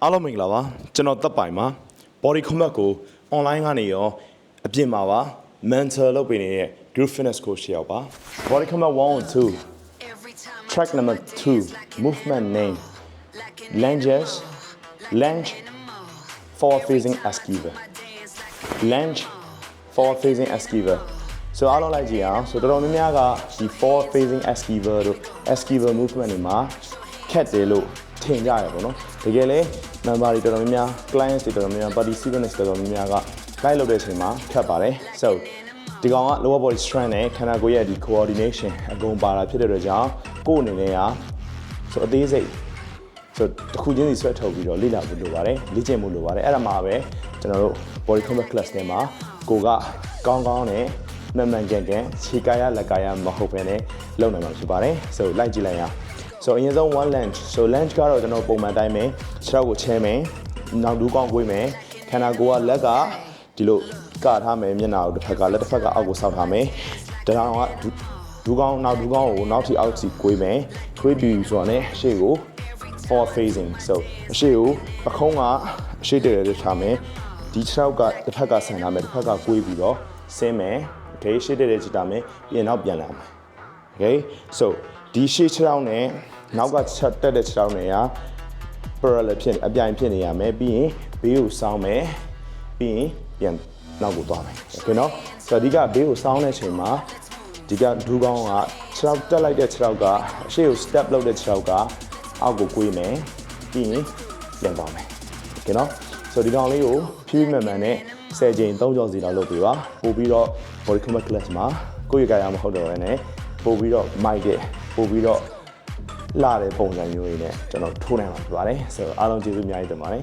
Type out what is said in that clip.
အားလုံးမင်္ဂလာပါကျွန်တော်တပ်ပိုင်ပါ body combat ကို online ကနေရောအပြင်မှာပါ mental လုပ်ပေးနေတဲ့ group fitness coach တယောက်ပါ body combat 1 and 2 track number 2 movement name lunges lunge forward facing esquiver lunge forward facing esquiver ဆိုအားလုံးလိုက်ကြည့်အောင်ဆိုတော်တော်များများကဒီ forward facing esquiver တို့ esquiver movement တွေမှာခက်တယ်လို့ထင်ကြရပေါ့နော်တကယ်လဲ member တွေတော်တော်များများ clients တွေတော်တော်များများ participants တော်တော်များများက guide လုပ်တဲ့အချိန်မှာခက်ပါတယ် so ဒီကောင်က lower body strength နဲ့ခန္ဓာကိုယ်ရဲ့ဒီ coordination အကုန်ပါတာဖြစ်တဲ့အတွက်ကြောင့်ကိုယ်အနေနဲ့ကဆိုအသေးစိတ်ဆိုတစ်ခုချင်းစီဆွဲထုတ်ပြီးတော့လေ့လာဖို့လိုပါတယ်လေ့ကျင့်ဖို့လိုပါတယ်အဲ့ဒါမှပဲကျွန်တော်တို့ body combat class ထဲမှာကိုကကောင်းကောင်းနဲ့မှန်မှန်ကန်ကန်ခြေကာယလက်ကာယမဟုတ်ဘဲနဲ့လုပ်နိုင်မှာဖြစ်ပါတယ် so လိုက်ကြည့်လိုက်ရအောင် so အရင်ဆုံး one lunge so lunge ကတော့ကျွန်တော်ပုံမှန်တိုင်းပဲခြေထောက်ကိုချဲမယ်နောက်ဒူးကောင်းကိုွေးမယ်ခန္ဓာကိုယ်ကလက်ကဒီလိုကထားမယ်မျက်နှာကိုတစ်ဖက်ကလက်တစ်ဖက်ကအောက်ကိုဆောက်ထားမယ်တရောင်ကဒူးကောင်းနောက်ဒူးကောင်းကိုနောက်ထိအောက်ထိကိုွေးမယ်ကိုွေးပြီးဆိုတော့ ਨੇ ရှေ့ကို forward facing so အရှေ့ကိုပခုံးကအရှေ့တရရထားမယ်ဒီခြေထောက်ကတစ်ဖက်ကဆန်ထားမယ်တစ်ဖက်ကကိုွေးပြီးတော့ဆင်းမယ် okay ရှေ့တရချထားမယ်ပြီးရင်နောက်ပြန်လာမယ် okay so ဒီရှေ့ခြေထောက်နဲ့နောက်ကချက်တက်တဲ့ခြေထောက်နဲ့က parallel ဖြစ်အပြိုင်ဖြစ်နေရမယ်ပြီးရင်ဘေးကိုစောင်းမယ်ပြီးရင်ပြန်နောက်ကိုသွားမယ် okay เนาะဆိုတော့ဒီကဘေးကိုစောင်းတဲ့အချိန်မှာဒီကဒူးကောင်းကခြေထောက်တက်လိုက်တဲ့ခြေထောက်ကအရှေ့ကို step လုပ်တဲ့ခြေထောက်ကအောက်ကိုကွေးမယ်ပြီးရင်ပြန်သွားမယ် okay เนาะဆိုတော့ဒီကောင်လေးကိုဖြည်းဖြည်းမှန်မှန်နဲ့10ချိန်3ကြော်စီလောက်လုပ်ပေးပါပို့ပြီးတော့ body combat class မှာကိုယ့်ရဲ့ကာယမဟုတ်တော့ဘဲနဲ့ပို့ပြီးတော့ mic တဲ့ပို့ပြီးတော့လာတဲ့ပုံစံမျိုးတွေနဲ့ကျွန်တော်ထိုးနိုင်မှာဖြစ်ပါတယ်ဆိုတော့အားလုံးကျေးဇူးအများကြီးတင်ပါတယ်